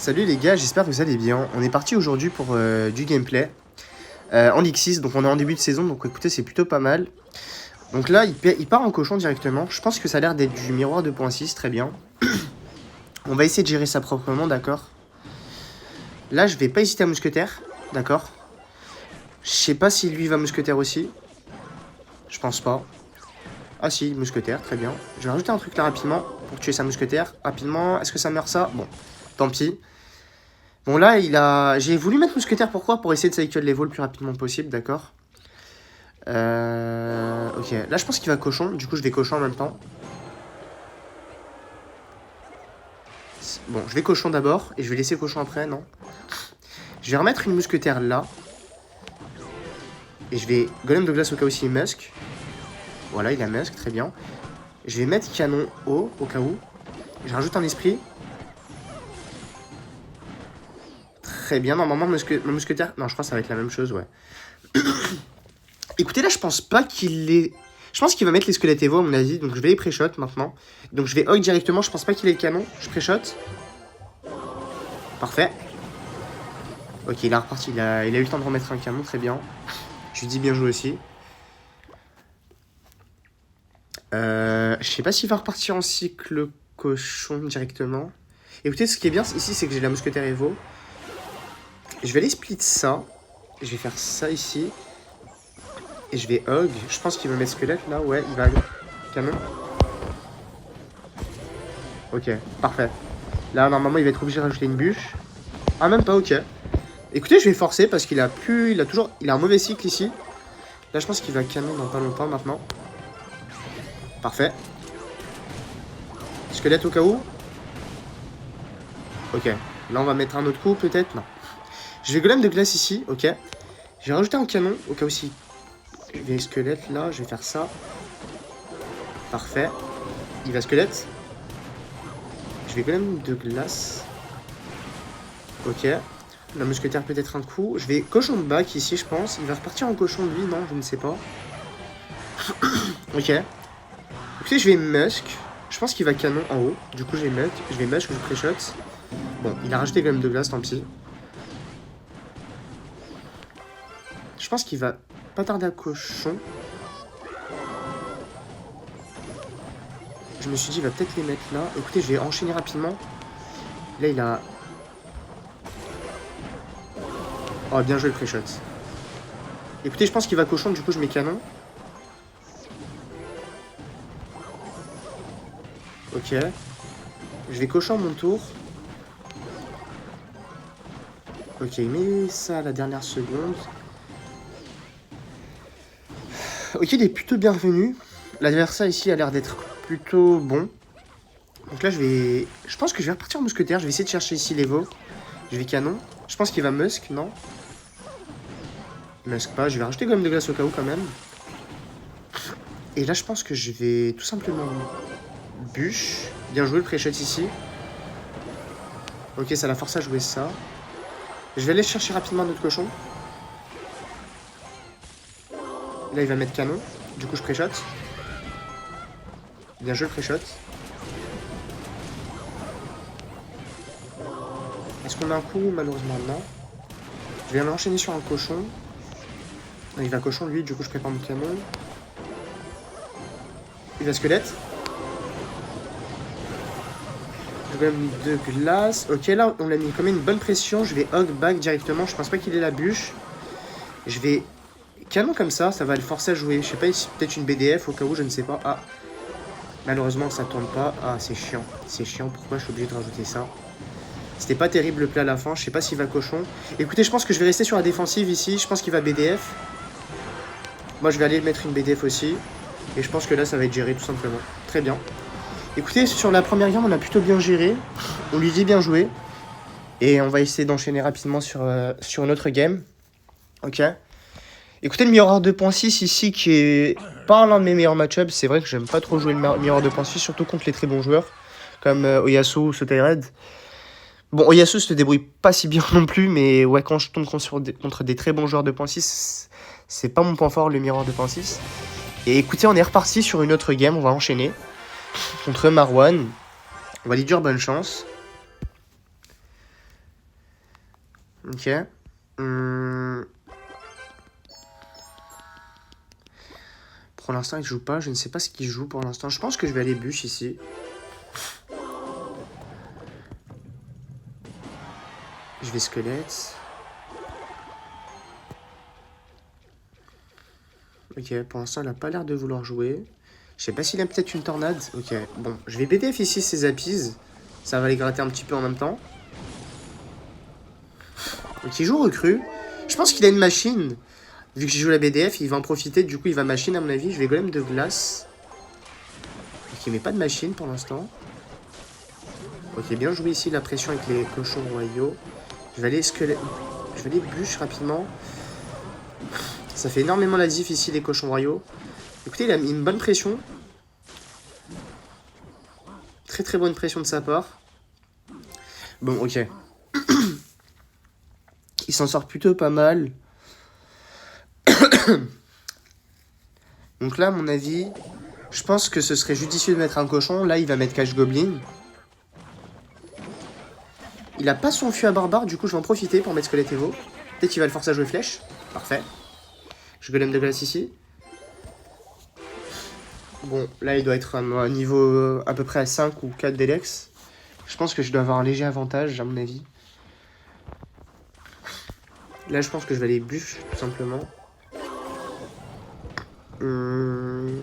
Salut les gars, j'espère que vous allez bien. On est parti aujourd'hui pour du gameplay en Ligue 6, donc on est en début de saison, donc écoutez, c'est plutôt pas mal. Donc là, il part en cochon directement. Je pense que ça a l'air d'être du miroir 2.6, très bien. On va essayer de gérer ça proprement, d'accord. Là, je vais pas hésiter à mousquetaire, d'accord. Je sais pas si lui va mousquetaire aussi. Je pense pas. Ah si, mousquetaire, très bien. Je vais rajouter un truc là rapidement pour tuer sa mousquetaire. Rapidement, est-ce que ça meurt ça? Bon, tant pis. Bon là, j'ai voulu mettre mousquetaire, pourquoi? Pour essayer de cycle les vols le plus rapidement possible, d'accord. Ok, là je pense qu'il va cochon, du coup je vais cochon en même temps. Bon, je vais cochon d'abord, et je vais laisser cochon après, non. Je vais remettre une mousquetaire là. Et je vais golem de glace au cas où il musque. Voilà, il a musque, très bien. Je vais mettre canon haut, au cas où. Je rajoute un esprit. Très bien, normalement ma mousquetaire... Non, je crois que ça va être la même chose, ouais. Écoutez, là je pense pas qu'il est... Je pense qu'il va mettre les squelettes Evo à mon avis, donc je vais les pré-shot maintenant. Donc je vais hog directement, je pense pas qu'il ait le canon, je pré-shot. Parfait. Ok, il a reparti, il a eu le temps de remettre un canon, très bien. Je lui dis bien joué aussi. Je sais pas s'il va repartir en cycle cochon directement. Écoutez, ce qui est bien ici, c'est que j'ai la mousquetaire Evo. Je vais aller split ça. Je vais faire ça ici. Et je vais hog. Je pense qu'il va mettre squelette là, ouais, il va canon. Ok, parfait. Là, normalement, il va être obligé de rajouter une bûche. Ah, même pas, ok. Écoutez, je vais forcer parce qu'il a plus... Il a un mauvais cycle ici. Là, je pense qu'il va canon dans pas longtemps maintenant. Parfait. Squelette au cas où. Ok. Là, on va mettre un autre coup, peut-être. Non. Je vais golem de glace ici, ok. Je vais rajouter un canon au cas où si... Je vais squelette là, je vais faire ça. Parfait. Il va squelette. Je vais golem de glace. Ok. La mousquetaire peut-être un coup. Je vais cochon de bac ici, je pense. Il va repartir en cochon lui, non, je ne sais pas. Ok. Écoutez, je vais musk. Je pense qu'il va canon en haut. Du coup, je vais musk, je pré-shot. Bon, il a rajouté golem de glace, tant pis. Je pense qu'il va pas tarder à cochon. Je me suis dit, il va peut-être les mettre là. Écoutez, je vais enchaîner rapidement. Là, il a... Oh, bien joué le pré-shot. Écoutez, je pense qu'il va cochon, du coup, je mets canon. Ok. Je vais cochon à mon tour. Ok, il met ça à la dernière seconde. Ok, il est plutôt bienvenu. L'adversaire ici a l'air d'être plutôt bon. Donc là, je pense que je vais repartir en mousquetaire. Je vais essayer de chercher ici l'Evo. Je vais canon. Je pense qu'il va musk, non? Musk pas. Je vais rajouter gomme de glace au cas où quand même. Et là, je pense que je vais tout simplement bûche. Bien joué le pré-shot ici. Ok, ça l'a forcé à jouer ça. Je vais aller chercher rapidement notre cochon. Là, il va mettre canon. Du coup, je pré-shot. Bien joué le pré-shot. Est-ce qu'on a un coup? Malheureusement, non. Je vais enchaîner sur un cochon. Il va cochon, lui. Du coup, je prépare mon canon. Il va squelette. Je vais mettre de glace. Ok, là, on l'a mis quand même une bonne pression. Je vais hog back directement. Je pense pas qu'il ait la bûche. Je vais canon comme ça. Ça va le forcer à jouer. Je sais pas, peut-être une BDF au cas où, je ne sais pas. Ah. Malheureusement, ça tourne pas. Ah, c'est chiant. C'est chiant. Pourquoi je suis obligé de rajouter ça? C'était pas terrible le play à la fin. Je sais pas s'il va cochon. Écoutez, je pense que je vais rester sur la défensive ici. Je pense qu'il va BDF. Moi, je vais aller mettre une BDF aussi. Et je pense que là, ça va être géré tout simplement. Très bien. Écoutez, sur la première game, on a plutôt bien géré. On lui dit bien joué. Et on va essayer d'enchaîner rapidement sur une autre game. Ok. Écoutez, le Mirror 2.6 ici, qui est pas l'un de mes meilleurs match-ups. C'est vrai que j'aime pas trop jouer le Mirror 2.6, surtout contre les très bons joueurs, comme Oyasu ou Sotared. Bon, Oyasu se débrouille pas si bien non plus, mais ouais, quand je tombe contre des très bons joueurs 2.6, c'est pas mon point fort, le Mirror 2.6. Et écoutez, on est reparti sur une autre game, on va enchaîner. Contre Marwan. On va lui dire bonne chance. Ok. Pour l'instant, il joue pas. Je ne sais pas ce qu'il joue pour l'instant. Je pense que je vais aller bûche ici. Je vais squelette. Ok, pour l'instant, il a pas l'air de vouloir jouer. Je sais pas s'il a peut-être une tornade. Ok, bon. Je vais BDF ici ses appises. Ça va les gratter un petit peu en même temps. Donc il joue recrue. Je pense qu'il a une machine. Vu que j'ai joué la BDF, il va en profiter. Du coup, il va machine à mon avis. Je vais golem de glace. Ok, il met pas de machine pour l'instant. Ok, bien joué ici la pression avec les cochons royaux. Je vais aller squelette. Je vais aller bûche rapidement. Ça fait énormément la diff ici les cochons royaux. Écoutez, il a mis une bonne pression. Très très bonne pression de sa part. Bon, ok. Il s'en sort plutôt pas mal. Donc là, à mon avis, je pense que ce serait judicieux de mettre un cochon. Là, il va mettre cache goblin. Il a pas son fût à barbare, du coup, je vais en profiter pour mettre squelette Evo. Peut-être qu'il va le forcer à jouer flèche. Parfait. Je golem de glace ici. Bon, là, il doit être à un niveau à peu près à 5 ou 4 d'Elex. Je pense que je dois avoir un léger avantage, à mon avis. Là, je pense que je vais aller bûche, tout simplement. Je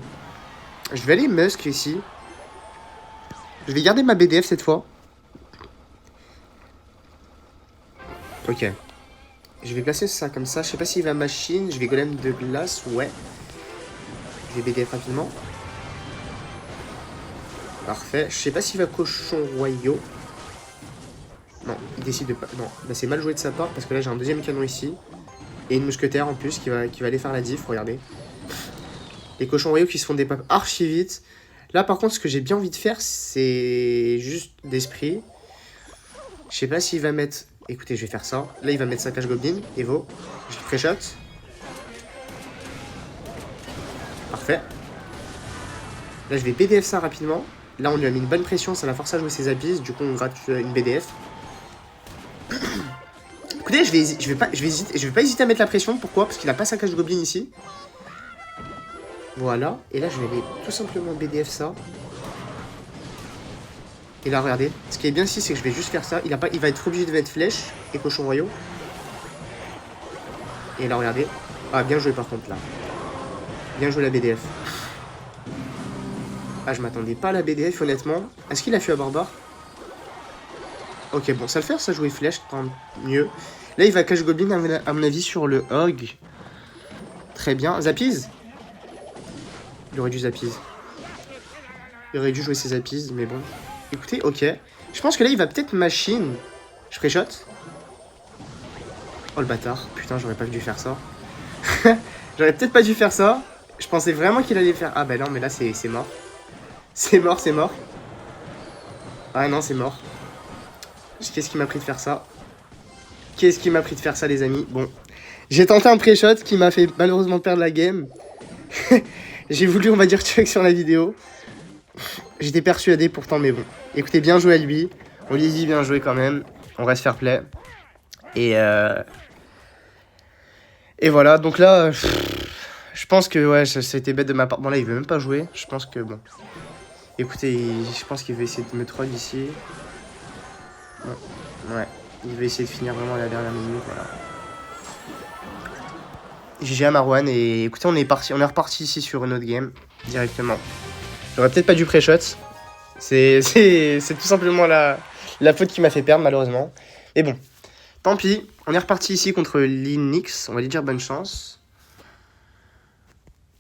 vais aller Musk ici. Je vais garder ma BDF cette fois. Ok. Je vais placer ça comme ça. Je sais pas s'il va machine. Je vais golem de glace. Ouais. Je vais BDF rapidement. Parfait. Je sais pas s'il va cochon royaux. Non, il décide de pas. Non, bah, c'est mal joué de sa part parce que là j'ai un deuxième canon ici. Et une mousquetaire en plus qui va aller faire la diff. Regardez. Les cochons royaux qui se font des papes archi vite. Là par contre, ce que j'ai bien envie de faire, c'est juste d'esprit. Je sais pas s'il va mettre. Écoutez, je vais faire ça. Là, il va mettre sa cache goblin. Evo. Je pré-shot. Parfait. Là, je vais BDF ça rapidement. Là, on lui a mis une bonne pression. Ça l'a forcé à jouer ses abysses. Du coup, on gratte une BDF. Écoutez, je vais pas hésiter à mettre la pression. Pourquoi? Parce qu'il a pas sa cache goblin ici. Voilà. Et là, je vais aller tout simplement BDF ça. Et là, regardez. Ce qui est bien ici, c'est que je vais juste faire ça. Il va être obligé de mettre flèche et cochon royaux. Et là, regardez. Ah, bien joué par contre, là. Bien joué la BDF. Ah, je m'attendais pas à la BDF, honnêtement. Est-ce qu'il a fui à barbare? Ok, bon, ça le fait, ça jouer flèche, tant mieux. Là, il va cache goblin, à mon avis, sur le hog. Très bien. Zapiz? Il aurait dû Zapiz. Il aurait dû jouer ses Zapiz, mais bon. Écoutez, ok. Je pense que là, il va peut-être machine. Je pré-shot. Oh, le bâtard. Putain, j'aurais pas dû faire ça. J'aurais peut-être pas dû faire ça. Je pensais vraiment qu'il allait faire... Ah, bah non, mais là, c'est mort. C'est mort, c'est mort. Ah non, c'est mort. Qu'est-ce qui m'a pris de faire ça? Qu'est-ce qui m'a pris de faire ça, les amis? Bon. J'ai tenté un pré-shot qui m'a fait malheureusement perdre la game. J'ai voulu, on va dire, check sur la vidéo. J'étais persuadé pourtant, mais bon. Écoutez, bien joué à lui. On lui dit bien joué quand même. On reste fair play. Et voilà, donc là, je pense que ouais, c'était bête de ma part. Bon, là, il veut même pas jouer. Je pense que bon. Écoutez, je pense qu'il va essayer de me troll ici. Ouais, il va essayer de finir vraiment à la dernière minute. Voilà. GG à Marwan. Et écoutez, on est reparti ici sur une autre game directement. J'aurais peut-être pas dû pré-shot. C'est tout simplement la faute qui m'a fait perdre, malheureusement. Mais bon, tant pis. On est reparti ici contre Linux. On va lui dire bonne chance.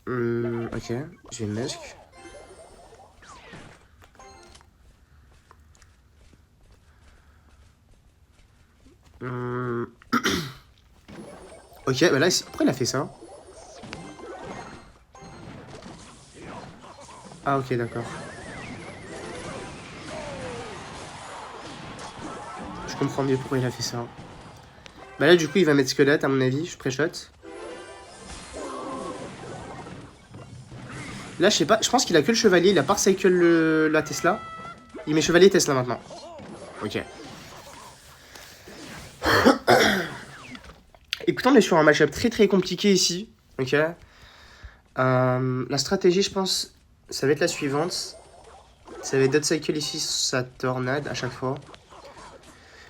Ok, je vais Musk. Ok, bah là, pourquoi il a fait ça? Ah, ok, d'accord. Je comprends mieux pourquoi il a fait ça. Bah là, du coup, il va mettre squelette, à mon avis. Je pré-shot. Là, je sais pas. Je pense qu'il a que le chevalier. Il a pas recycle la Tesla. Il met chevalier Tesla maintenant. Ok. Écoutez, on est sur un match-up très compliqué ici. Ok. La stratégie, je pense, ça va être la suivante. Ça va être Dot Cycle ici, sa tornade à chaque fois.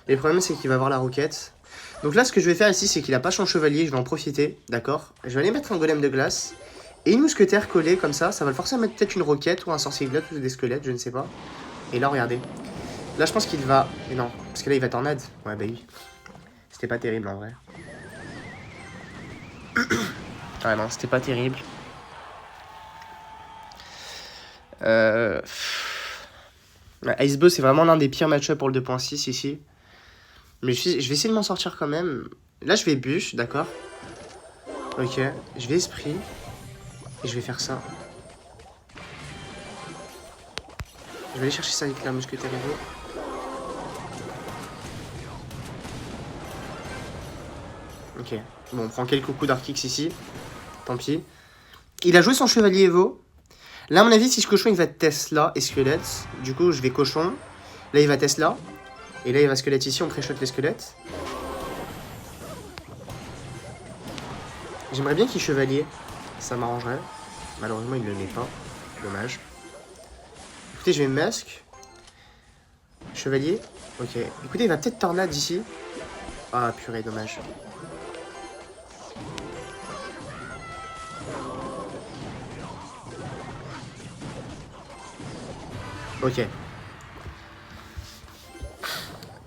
Mais le problème, c'est qu'il va avoir la roquette. Donc là, ce que je vais faire ici, c'est qu'il a pas son chevalier. Je vais en profiter, d'accord. Je vais aller mettre un golem de glace. Et une mousquetaire collée comme ça. Ça va le forcer à mettre peut-être une roquette ou un sorcier glotte ou des squelettes, je ne sais pas. Et là, regardez. Là, je pense qu'il va... Mais non, parce que là, il va tornade. Ouais, bah oui. C'était pas terrible, en vrai. Ah non, c'était pas terrible. Icebo, c'est vraiment l'un des pires match-up pour le 2.6 ici. Mais je vais essayer de m'en sortir quand même. Là, je vais bûche, d'accord. Ok, je vais esprit. Et je vais faire ça. Je vais aller chercher ça avec la mousquetaire Evo. Ok, bon, on prend quelques coups d'Arkix ici. Tant pis. Il a joué son chevalier Evo. Là, à mon avis, si je cochon, il va Tesla et squelette. Du coup, je vais cochon. Là, il va Tesla. Et là, il va squelette ici. On pré-shot les squelettes. J'aimerais bien qu'il chevalier. Ça m'arrangerait. Malheureusement, il ne le met pas. Dommage. Écoutez, je vais masque. Chevalier. Ok. Écoutez, il va peut-être tornade ici. Ah, purée, dommage. Ok.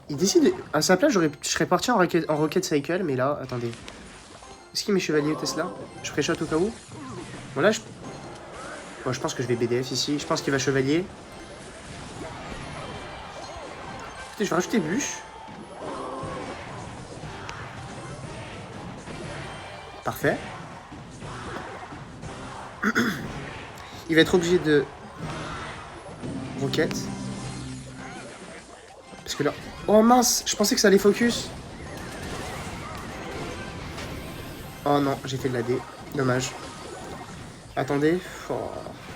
Il décide... À sa place, je serais parti en rocket cycle, mais là, attendez. Est-ce qu'il met chevalier Tesla? Je pré-shot au cas où. Bon, là, bon, je pense que je vais BDF ici. Je pense qu'il va chevalier. Écoutez, je vais rajouter bûche. Parfait. Il va être obligé de... Roquette. Parce que là... Oh mince, je pensais que ça allait focus. Oh non, j'ai fait de la D. Dommage. Attendez. Oh,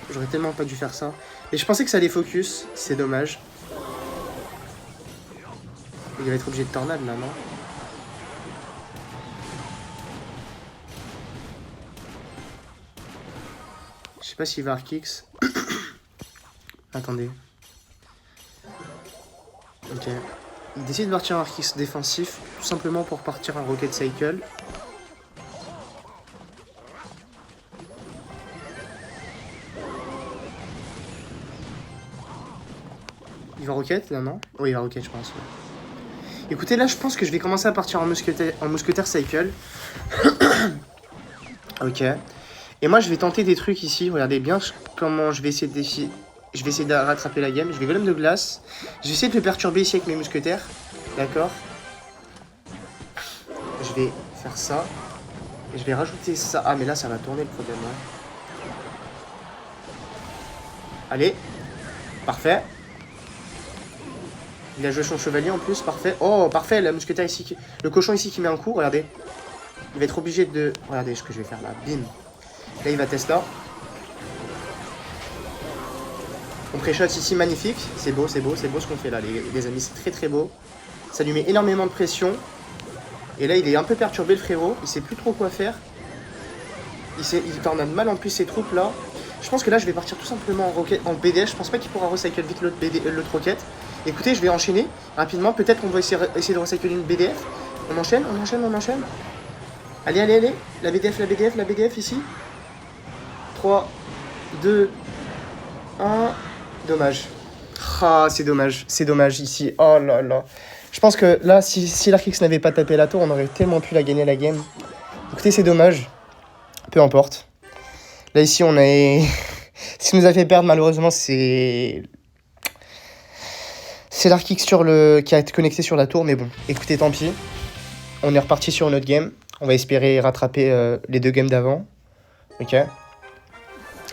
j'aurais tellement pas dû faire ça. Mais je pensais que ça allait focus. C'est dommage. Il va être obligé de tornade là, non? Je sais pas s'il va Arkix. Attendez. Ok. Il décide de partir en Arkix défensif. Tout simplement pour partir en Rocket Cycle. Il va Rocket là, non? Oui, il va Rocket, je pense. Ouais. Écoutez, là, je pense que je vais commencer à partir en mousquetaire cycle. Ok. Et moi, je vais tenter des trucs ici. Regardez bien comment je vais essayer de défier. Je vais essayer de rattraper la game. Je vais golem de glace. Je vais essayer de le perturber ici avec mes mousquetaires. D'accord. Je vais faire ça. Et je vais rajouter ça. Ah, mais là, ça va tourner le problème. Ouais. Allez. Parfait. Il a joué son chevalier en plus. Parfait. Oh, parfait. La mousquetaire ici. Le cochon ici qui met un coup. Regardez. Il va être obligé de... Regardez ce que je vais faire là. Bim. Là, il va Tesla. On pré-shot ici, magnifique. C'est beau, c'est beau, c'est beau ce qu'on fait là, les amis. C'est très beau. Ça lui met énormément de pression. Et là, il est un peu perturbé, le frérot. Il sait plus trop quoi faire. Il tornade mal en plus ses troupes là. Je pense que là, je vais partir tout simplement en BDF. Je pense pas qu'il pourra recycle vite l'autre roquette. Écoutez, je vais enchaîner rapidement. Peut-être qu'on va essayer de recycler une BDF. On enchaîne, on enchaîne, on enchaîne. Allez, allez, allez. La BDF, la BDF, la BDF ici. 3, 2, 1. Dommage. Ah, c'est dommage ici. Oh là là. Je pense que là, si l'Arkix n'avait pas tapé la tour, on aurait tellement pu la gagner la game. Écoutez, c'est dommage. Peu importe. Là, ici, on est... Ce qui nous a fait perdre, malheureusement, c'est l'Arkix qui a été connecté sur la tour. Mais bon, écoutez, tant pis. On est reparti sur une autre game. On va espérer rattraper les deux games d'avant. Ok.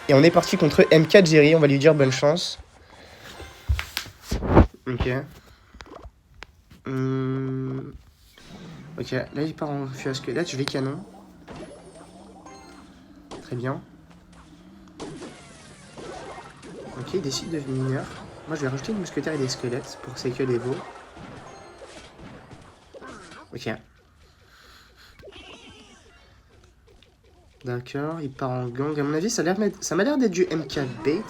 Et on est parti contre M4 Jerry. On va lui dire bonne chance. Ok. Ok, là il part en feu à squelette. Je vais canon. Très bien. Ok, il décide de mineur. Moi je vais rajouter une mousquetaire et des squelettes pour cycle Evo. Ok. D'accord, il part en gang. À mon avis, ça m'a l'air d'être du MK bait.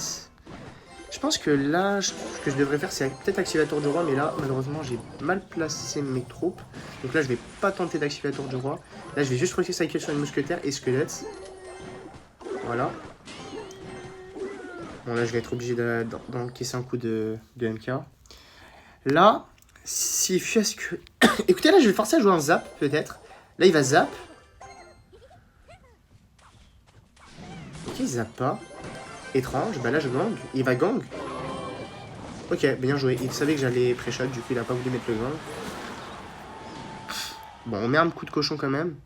Je pense que là, ce que je devrais faire, c'est peut-être activer la tour du roi. Mais là, malheureusement, j'ai mal placé mes troupes. Donc là, je vais pas tenter d'activer la tour du roi. Là, je vais juste recycle sur une mousquetaire et squelette. Voilà. Bon, là, je vais être obligé d'encaisser un coup de MK. Là, s'il fiasque... Écoutez, là, je vais le forcer à jouer un zap, peut-être. Là, il va zap. Ok, il zappe pas. Étrange. Bah là, je gang. Il va gang. Ok, bien joué. Il savait que j'allais pré-shot, du coup, il a pas voulu mettre le gang. Bon, on met un coup de cochon quand même.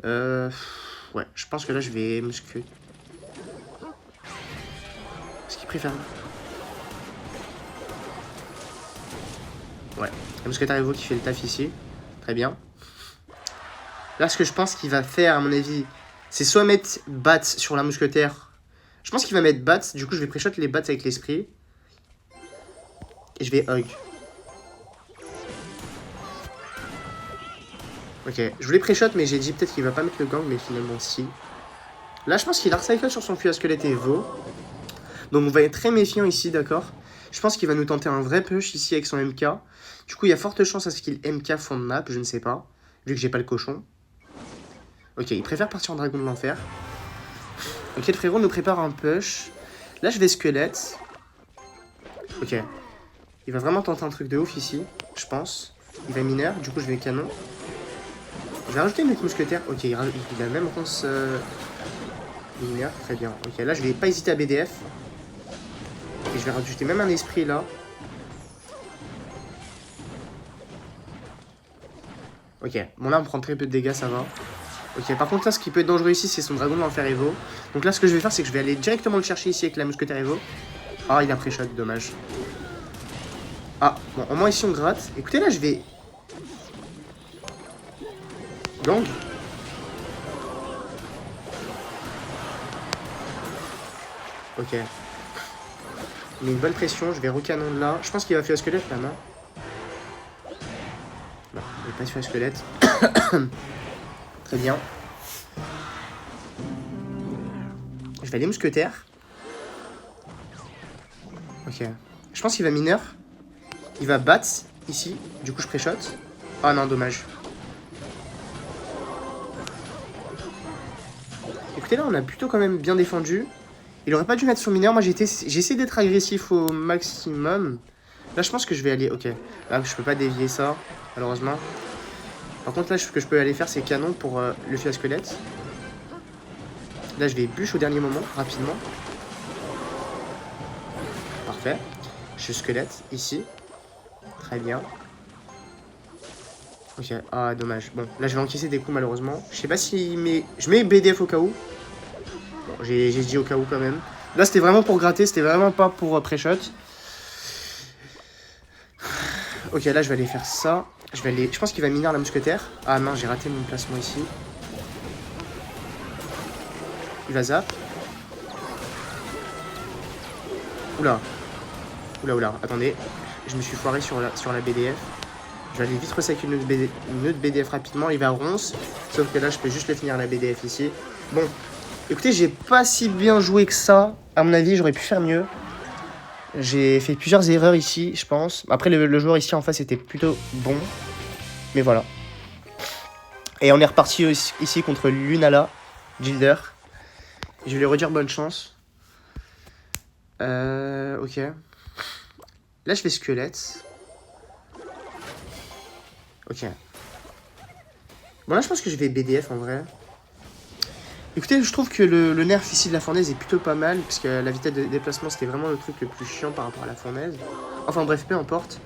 Ouais, je pense que là, je vais muscu. Est-ce qu'il préfère... Ouais, la mousquetaire Evo qui fait le taf ici. Très bien. Là, ce que je pense qu'il va faire, à mon avis, c'est soit mettre bats sur la mousquetaire. Je pense qu'il va mettre bats. Du coup, je vais pré-shot les bats avec l'esprit. Et je vais hug. Ok, je voulais pré-shot, mais j'ai dit peut-être qu'il va pas mettre le gang, mais finalement, si. Là, je pense qu'il a recycle sur son fût à squelette Evo. Donc, on va être très méfiant ici, d'accord? Je pense qu'il va nous tenter un vrai push ici avec son MK. Du coup, il y a forte chance à ce qu'il MK fond de map, je ne sais pas. Vu que j'ai pas le cochon. Ok, il préfère partir en dragon de l'enfer. Ok, le frérot nous prépare un push. Là, je vais squelette. Ok. Il va vraiment tenter un truc de ouf ici, je pense. Il va mineur, du coup, je vais canon. Je vais rajouter une autre mousquetaire. Ok, il a même réponse mineur, très bien. Ok, là, je vais pas hésiter à BDF. Et je vais rajouter même un esprit là. Ok, bon là on prend très peu de dégâts, ça va. Ok, par contre là ce qui peut être dangereux ici c'est son dragon de l'enfer Evo. Donc là ce que je vais faire c'est que je vais aller directement le chercher ici avec la mousquetaire Evo. Ah il a pré-shot, dommage. Ah, bon au moins ici on gratte. Écoutez là je vais... Gang. Ok. Il met une bonne pression, je vais recanon de là. Je pense qu'il va faire un squelette là, non? Non, il va pas faire un squelette. Très bien. Je vais aller mousquetaire. Ok. Je pense qu'il va mineur. Il va bat ici. Du coup je pré-shot. Ah non, dommage. Écoutez là on a plutôt quand même bien défendu. Il aurait pas dû mettre son mineur. Moi j'ai essayé d'être agressif au maximum. Là je pense que je vais aller... Ok. Là je peux pas dévier ça. Malheureusement. Par contre là ce que je peux aller faire c'est canon pour le fût à squelette. Là je vais bûche au dernier moment. Rapidement. Parfait. Je squelette ici. Très bien. Ok. Ah dommage. Bon là je vais encaisser des coups malheureusement. Je sais pas si... Mais je mets BDF au cas où. Bon j'ai dit au cas où quand même. Là c'était vraiment pour gratter. C'était vraiment pas pour pré-shot. Ok, là je vais aller faire ça. Je pense qu'il va mineur la mousquetaire. Ah non, j'ai raté mon placement ici. Il va zap. Oula. Oula. Attendez. Je me suis foiré sur la BDF. Je vais aller vite recycler une autre BDF rapidement. Il va ronce. Sauf que là, je peux juste le finir la BDF ici. Bon. Écoutez, j'ai pas si bien joué que ça. À mon avis, j'aurais pu faire mieux. J'ai fait plusieurs erreurs ici, je pense. Après, le joueur ici en face était plutôt bon. Mais voilà. Et on est reparti ici contre Lunala, Gilder. Je vais lui redire bonne chance. Ok. Là, je fais squelette. Ok. Bon, là, je pense que je vais BDF en vrai. Écoutez, je trouve que le nerf ici de la fournaise est plutôt pas mal. Parce que la vitesse de déplacement, c'était vraiment le truc le plus chiant par rapport à la fournaise. Enfin, bref, peu importe.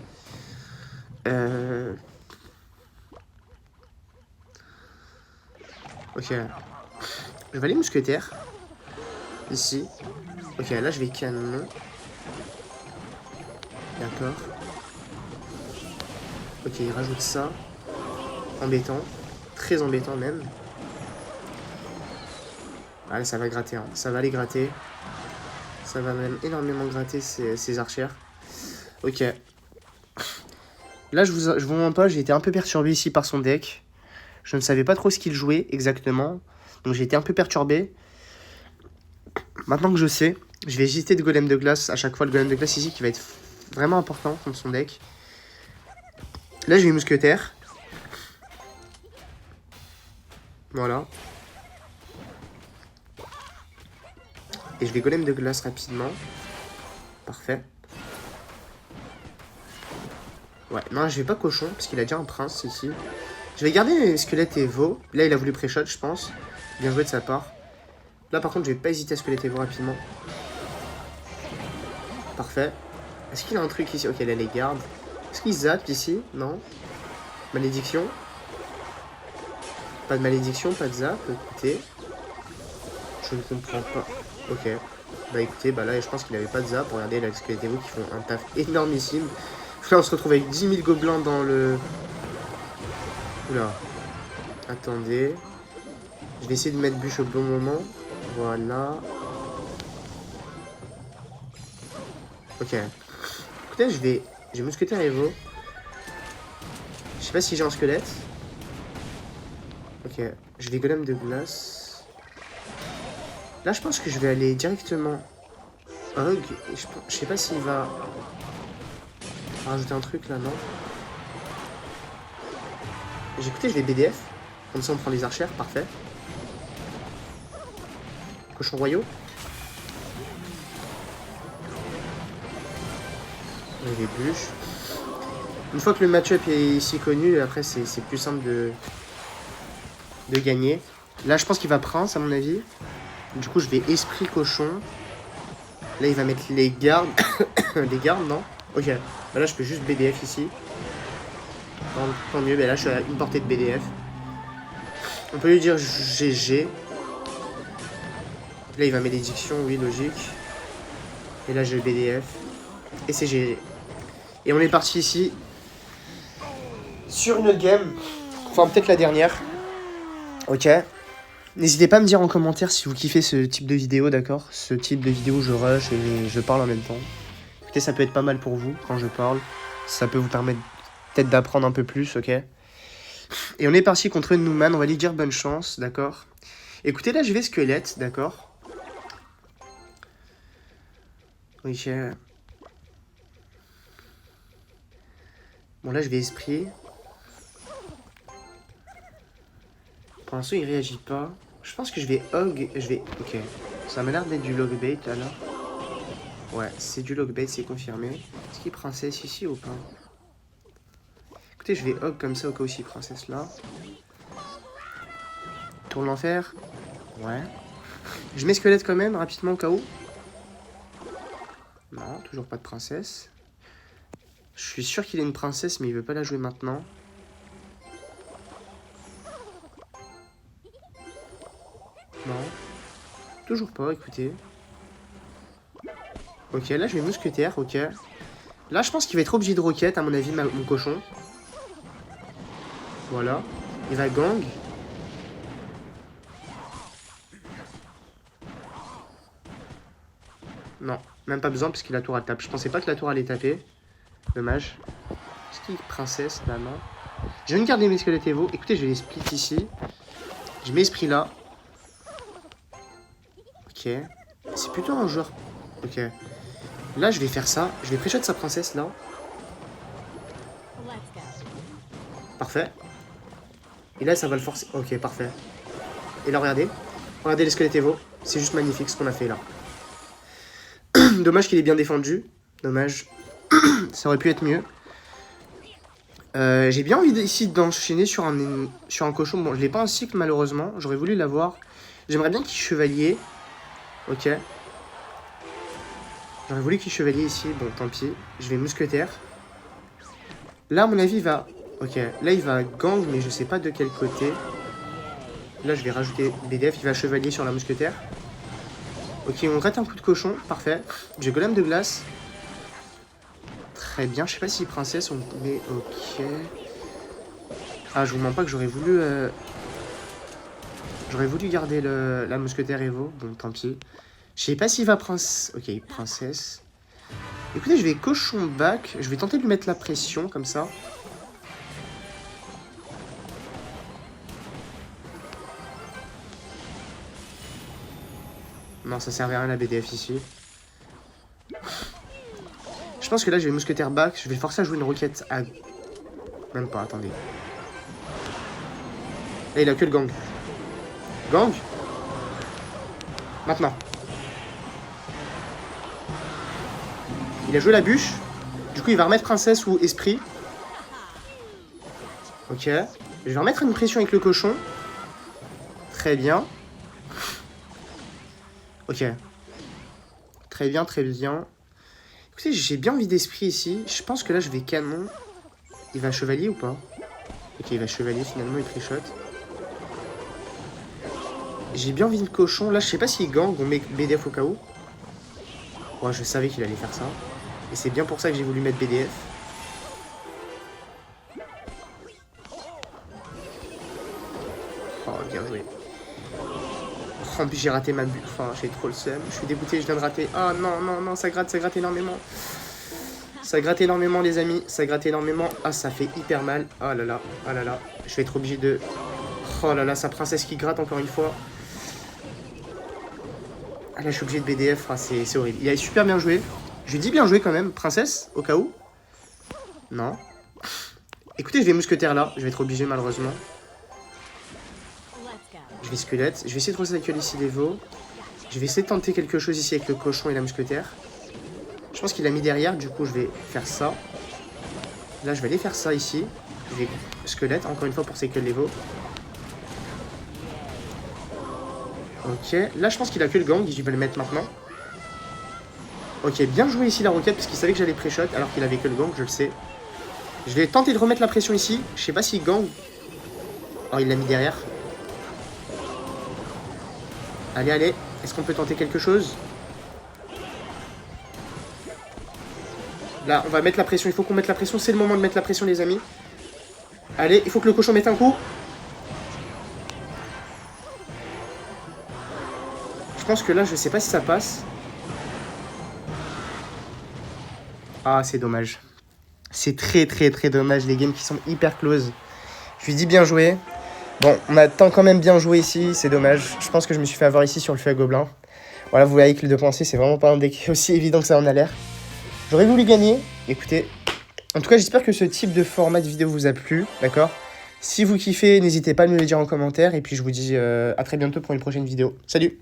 Ok. Je vais aller mousquetaire. Ici. Ok, là, je vais canon. D'accord. Ok, il rajoute ça. Embêtant. Très embêtant même. Ah là, ça va gratter. Hein. Ça va aller gratter. Ça va même énormément gratter ces archères. Ok. Là, je vous mens pas, j'ai été un peu perturbé ici par son deck. Je ne savais pas trop ce qu'il jouait exactement. Donc j'ai été un peu perturbé. Maintenant que je sais, je vais hésiter de golem de glace. À chaque fois, le golem de glace ici qui va être vraiment important contre son deck. Là, je vais mousquetaire. Voilà. Et je vais golem de glace rapidement. Parfait. Ouais, non, je vais pas cochon, parce qu'il a déjà un prince ici. Je vais garder les squelettes et Evo. Là, il a voulu pré-shot, je pense. Bien joué de sa part. Là, par contre, je vais pas hésiter à squeletter Evo rapidement. Parfait. Est-ce qu'il a un truc ici? Ok, là, les gardes. Est-ce qu'il zappe ici? Non. Malédiction. Pas de malédiction, pas de zap. Écoutez. Je ne comprends pas. Ok. Bah écoutez, bah là, je pense qu'il avait pas de zap. Regardez, là, les squelettes Evo qui font un taf énormissime. Là, on se retrouve avec 10 000 gobelins dans le... Oula. Attendez. Je vais essayer de mettre bûche au bon moment. Voilà. Ok. Écoutez, je vais mousqueter un Evo. Je sais pas si j'ai un squelette. Ok. Je vais golem de glace. Là, je pense que je vais aller directement Hog. Je sais pas s'il va rajouter un truc là, non. Écoutez, je vais BDF. Comme ça, on prend les archères. Parfait. Cochon royaux. Les bûches. Une fois que le match-up est ici connu, après c'est plus simple de gagner. Là, je pense qu'il va prince, à mon avis. Du coup, je vais esprit cochon. Là, il va mettre les gardes. Les gardes, non? Ok. Bah là, je peux juste BDF ici. Tant mieux. Bah là, je suis à une portée de BDF. On peut lui dire GG. Là, il va malédiction, oui, logique. Et là, j'ai le BDF. Et c'est GG. Et on est parti ici. Sur une autre game. Enfin, peut-être la dernière. Ok. N'hésitez pas à me dire en commentaire si vous kiffez ce type de vidéo, d'accord? Ce type de vidéo où je rush et je parle en même temps. Écoutez, ça peut être pas mal pour vous quand je parle. Ça peut vous permettre peut-être d'apprendre un peu plus, ok? Et on est parti contre Newman. On va lui dire bonne chance, d'accord? Écoutez, là, je vais squelette, d'accord? Ok. Bon, là, je vais esprit. Pour l'instant, il réagit pas. Je pense que je vais hog. Ok. Ça m'a l'air d'être du log bait alors. Ouais, c'est du log bait, c'est confirmé. Est-ce qu'il est princesse ici ou pas? Écoutez, je vais hog comme ça au cas où si princesse là. Tour de l'enfer. Ouais. Je mets squelette quand même, rapidement au cas où. Non, toujours pas de princesse. Je suis sûr qu'il est une princesse, mais il veut pas la jouer maintenant. Non. Toujours pas, écoutez. Ok, là je vais mousquetaire, ok. Là je pense qu'il va être obligé de roquette, à mon avis, mon cochon. Voilà. Il va gang. Non, même pas besoin parce qu'il a la tour à tape. Je pensais pas que la tour allait taper. Dommage. Est-ce qu'il est princesse là, non? Je viens de garder mes squelettes Evo. Écoutez, je vais les split ici. Je mets esprit là. Ok. C'est plutôt un joueur. Ok. Là, je vais faire ça. Je vais pré-shot sa princesse là. Parfait. Et là, ça va le forcer. Ok, parfait. Et là, regardez. Regardez les squelettes Evo. C'est juste magnifique ce qu'on a fait là. Dommage qu'il ait bien défendu. Dommage. Ça aurait pu être mieux. J'ai bien envie ici d'enchaîner sur un cochon. Bon, je l'ai pas en cycle malheureusement. J'aurais voulu l'avoir. J'aimerais bien qu'il chevalier. Ok. J'aurais voulu qu'il chevalier ici. Bon, tant pis. Je vais mousquetaire. Là, à mon avis, il va... Ok. Là, il va gang, mais je sais pas de quel côté. Là, je vais rajouter BDF. Il va chevalier sur la mousquetaire. Ok, on rate un coup de cochon. Parfait. J'ai golem de glace. Très bien. Je sais pas si princesse, mais ok. Ah, je vous mens pas que j'aurais voulu... J'aurais voulu garder la mousquetaire Evo. Bon, tant pis. Je sais pas s'il va princesse. Ok, princesse. Écoutez, je vais cochon back. Je vais tenter de lui mettre la pression, comme ça. Non, ça servait à rien la BDF ici. Je pense que là, je vais mousquetaire back. Je vais le forcer à jouer une roquette à... Même pas, attendez. Là, il a que le gang. Gang. Maintenant. Il a joué la bûche. Du coup, il va remettre princesse ou esprit. Ok. Je vais remettre une pression avec le cochon. Très bien. Ok. Très bien, très bien. Écoutez, j'ai bien envie d'esprit ici. Je pense que là, je vais canon. Il va chevalier ou pas? Ok, il va chevalier, finalement, il pré-shot. J'ai bien envie de cochon. Là, je sais pas s'il gang ou met BDF au cas où. Ouais, je savais qu'il allait faire ça. Et c'est bien pour ça que j'ai voulu mettre BDF. Oh, bien joué. Oh, en plus, j'ai raté ma bulle. Enfin, j'ai trop le seum. Je suis dégoûté, je viens de rater. Ah non, non, non, ça gratte énormément. Ça gratte énormément, les amis. Ça gratte énormément. Ah, ça fait hyper mal. Ah là là, ah là là. Je vais être obligé de... Oh là là, sa princesse qui gratte encore une fois. Ah là, je suis obligé de BDF. Ah, c'est horrible. Il a super bien joué. Je lui dis bien joué quand même. Princesse, au cas où. Non. Écoutez, je vais mousquetaire là. Je vais être obligé, malheureusement. Je vais squelette. Je vais essayer de recycle ici les veaux. Je vais essayer de tenter quelque chose ici avec le cochon et la mousquetaire. Je pense qu'il a mis derrière. Du coup, je vais faire ça. Là, je vais aller faire ça ici. Je vais squelette, encore une fois, pour sécuriser les veaux. Ok. Là, je pense qu'il a que le gang. Je vais le mettre maintenant. Ok, bien joué ici la roquette, parce qu'il savait que j'allais pré-shot, alors qu'il avait que le gang, je le sais. Je vais tenter de remettre la pression ici. Je sais pas s'il gang. Oh, il l'a mis derrière. Allez, allez. Est-ce qu'on peut tenter quelque chose? Là, on va mettre la pression. Il faut qu'on mette la pression. C'est le moment de mettre la pression, les amis. Allez, il faut que le cochon mette un coup. Je pense que là, je sais pas si ça passe. Ah, c'est dommage. C'est très, très, très dommage. Les games qui sont hyper close. Je lui dis bien joué. Bon, on a quand même bien joué ici. C'est dommage. Je pense que je me suis fait avoir ici sur le feu à gobelin. Voilà, vous voyez que le 2.C, c'est vraiment pas un deck aussi évident que ça en a l'air. J'aurais voulu gagner. Écoutez. En tout cas, j'espère que ce type de format de vidéo vous a plu. D'accord? Si vous kiffez, n'hésitez pas à me le dire en commentaire. Et puis, je vous dis à très bientôt pour une prochaine vidéo. Salut!